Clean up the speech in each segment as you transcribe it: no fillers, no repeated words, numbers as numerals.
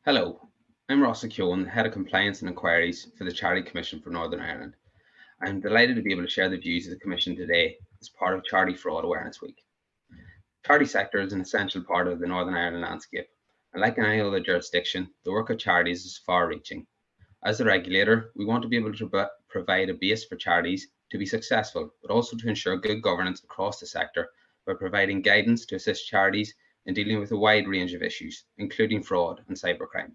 Hello, I'm Ross Keown, Head of Compliance and Inquiries for the Charity Commission for Northern Ireland. I'm delighted to be able to share the views of the Commission today as part of Charity Fraud Awareness Week. The charity sector is an essential part of the Northern Ireland landscape, and like any other jurisdiction, the work of charities is far-reaching. As a regulator, we want to be able to provide a base for charities to be successful, but also to ensure good governance across the sector by providing guidance to assist charities in dealing with a wide range of issues, including fraud and cybercrime.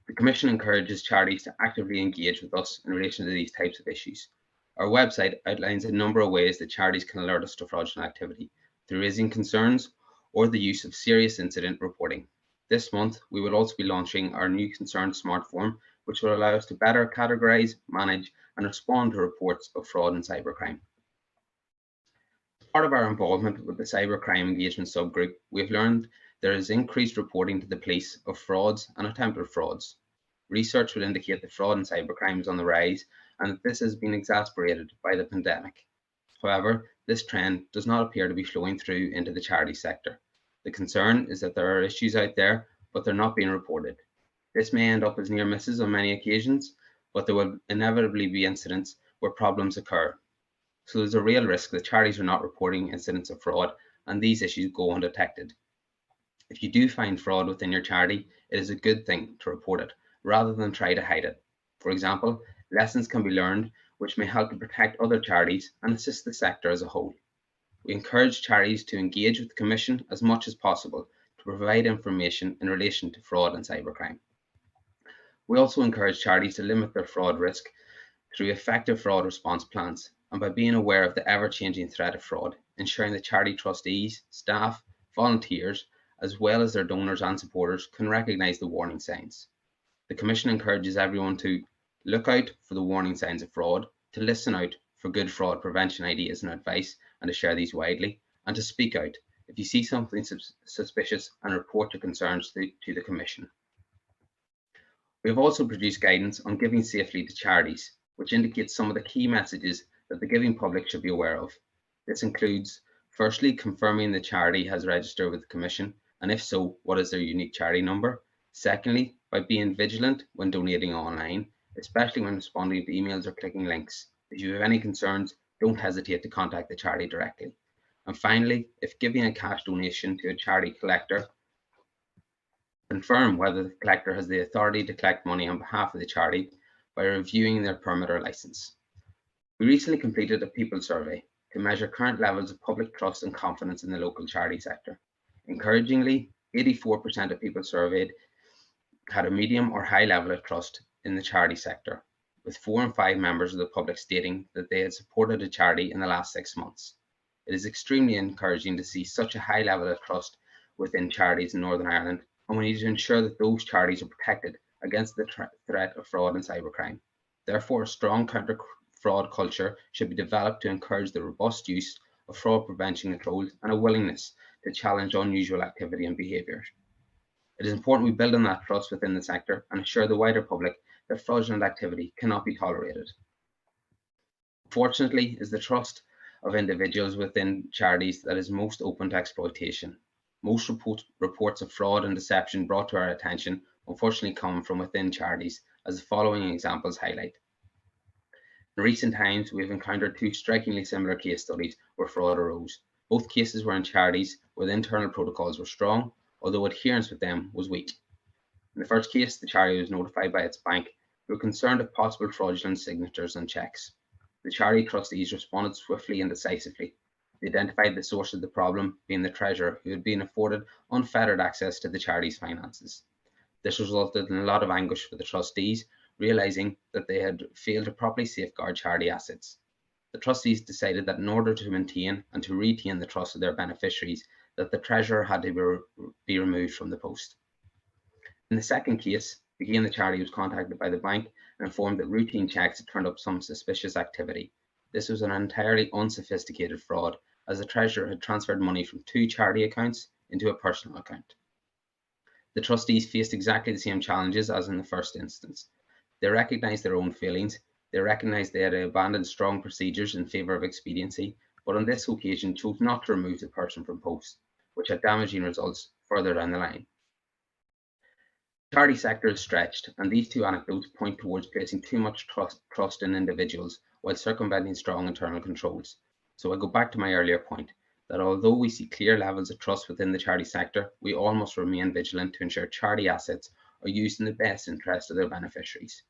The Commission encourages charities to actively engage with us in relation to these types of issues. Our website outlines a number of ways that charities can alert us to fraudulent activity through raising concerns or the use of serious incident reporting. This month, we will also be launching our new Concern Smart Form, which will allow us to better categorise, manage, and respond to reports of fraud and cybercrime. As part of our involvement with the cybercrime engagement subgroup, we have learned there is increased reporting to the police of frauds and attempted frauds. Research would indicate that fraud and cybercrime is on the rise and that this has been exacerbated by the pandemic. However, this trend does not appear to be flowing through into the charity sector. The concern is that there are issues out there, but they're not being reported. This may end up as near misses on many occasions, but there will inevitably be incidents where problems occur. So there's a real risk that charities are not reporting incidents of fraud and these issues go undetected. If you do find fraud within your charity, it is a good thing to report it rather than try to hide it. For example, lessons can be learned which may help to protect other charities and assist the sector as a whole. We encourage charities to engage with the Commission as much as possible to provide information in relation to fraud and cybercrime. We also encourage charities to limit their fraud risk through effective fraud response plans and by being aware of the ever-changing threat of fraud, ensuring that charity trustees, staff, volunteers, as well as their donors and supporters can recognise the warning signs. The Commission encourages everyone to look out for the warning signs of fraud, to listen out for good fraud prevention ideas and advice, and to share these widely, and to speak out if you see something suspicious and report your concerns to the Commission. We have also produced guidance on giving safely to charities, which indicates some of the key messages that the giving public should be aware of. This includes, firstly, confirming the charity has registered with the Commission, and if so, what is their unique charity number? Secondly, by being vigilant when donating online, especially when responding to emails or clicking links. If you have any concerns, don't hesitate to contact the charity directly. And finally, if giving a cash donation to a charity collector, confirm whether the collector has the authority to collect money on behalf of the charity by reviewing their permit or license. We recently completed a people survey to measure current levels of public trust and confidence in the local charity sector. Encouragingly, 84% of people surveyed had a medium or high level of trust in the charity sector, with 4 in 5 members of the public stating that they had supported a charity in the last 6 months. It is extremely encouraging to see such a high level of trust within charities in Northern Ireland, and we need to ensure that those charities are protected against the threat of fraud and cybercrime. Therefore, a strong counter-fraud culture should be developed to encourage the robust use of fraud prevention controls and a willingness to challenge unusual activity and behaviour. It is important we build on that trust within the sector and assure the wider public that fraudulent activity cannot be tolerated. Unfortunately, it is the trust of individuals within charities that is most open to exploitation. Most reports of fraud and deception brought to our attention unfortunately come from within charities, as the following examples highlight. In recent times, we have encountered 2 strikingly similar case studies where fraud arose. Both cases were in charities where the internal protocols were strong, although adherence with them was weak. In the first case, the charity was notified by its bank who were concerned of possible fraudulent signatures on cheques. The charity trustees responded swiftly and decisively. They identified the source of the problem being the treasurer, who had been afforded unfettered access to the charity's finances. This resulted in a lot of anguish for the trustees, realising that they had failed to properly safeguard charity assets. The trustees decided that in order to maintain and to retain the trust of their beneficiaries, that the treasurer had to be removed from the post. In the second case, again the charity was contacted by the bank and informed that routine checks had turned up some suspicious activity. This was an entirely unsophisticated fraud, as the treasurer had transferred money from 2 charity accounts into a personal account. The trustees faced exactly the same challenges as in the first instance. They recognised their own failings, they recognised they had abandoned strong procedures in favour of expediency, but on this occasion chose not to remove the person from post, which had damaging results further down the line. Charity sector is stretched, and these two anecdotes point towards placing too much trust in individuals while circumventing strong internal controls. So I go back to my earlier point that although we see clear levels of trust within the charity sector, we all must remain vigilant to ensure charity assets are used in the best interest of their beneficiaries.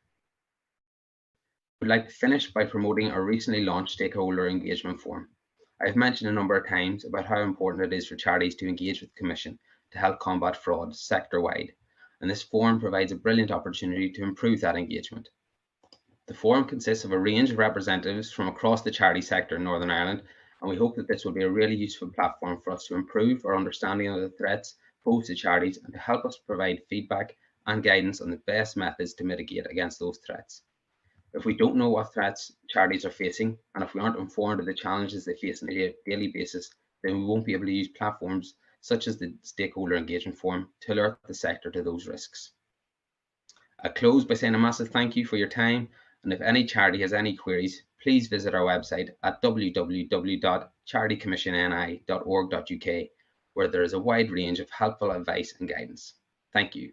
I would like to finish by promoting our recently launched Stakeholder Engagement Forum. I have mentioned a number of times about how important it is for charities to engage with the Commission to help combat fraud sector-wide, and this forum provides a brilliant opportunity to improve that engagement. The forum consists of a range of representatives from across the charity sector in Northern Ireland, and we hope that this will be a really useful platform for us to improve our understanding of the threats posed to charities and to help us provide feedback and guidance on the best methods to mitigate against those threats. If we don't know what threats charities are facing, and if we aren't informed of the challenges they face on a daily basis, then we won't be able to use platforms such as the Stakeholder Engagement Forum to alert the sector to those risks. I close by saying a massive thank you for your time, and if any charity has any queries, please visit our website at www.charitycommissionni.org.uk, where there is a wide range of helpful advice and guidance. Thank you.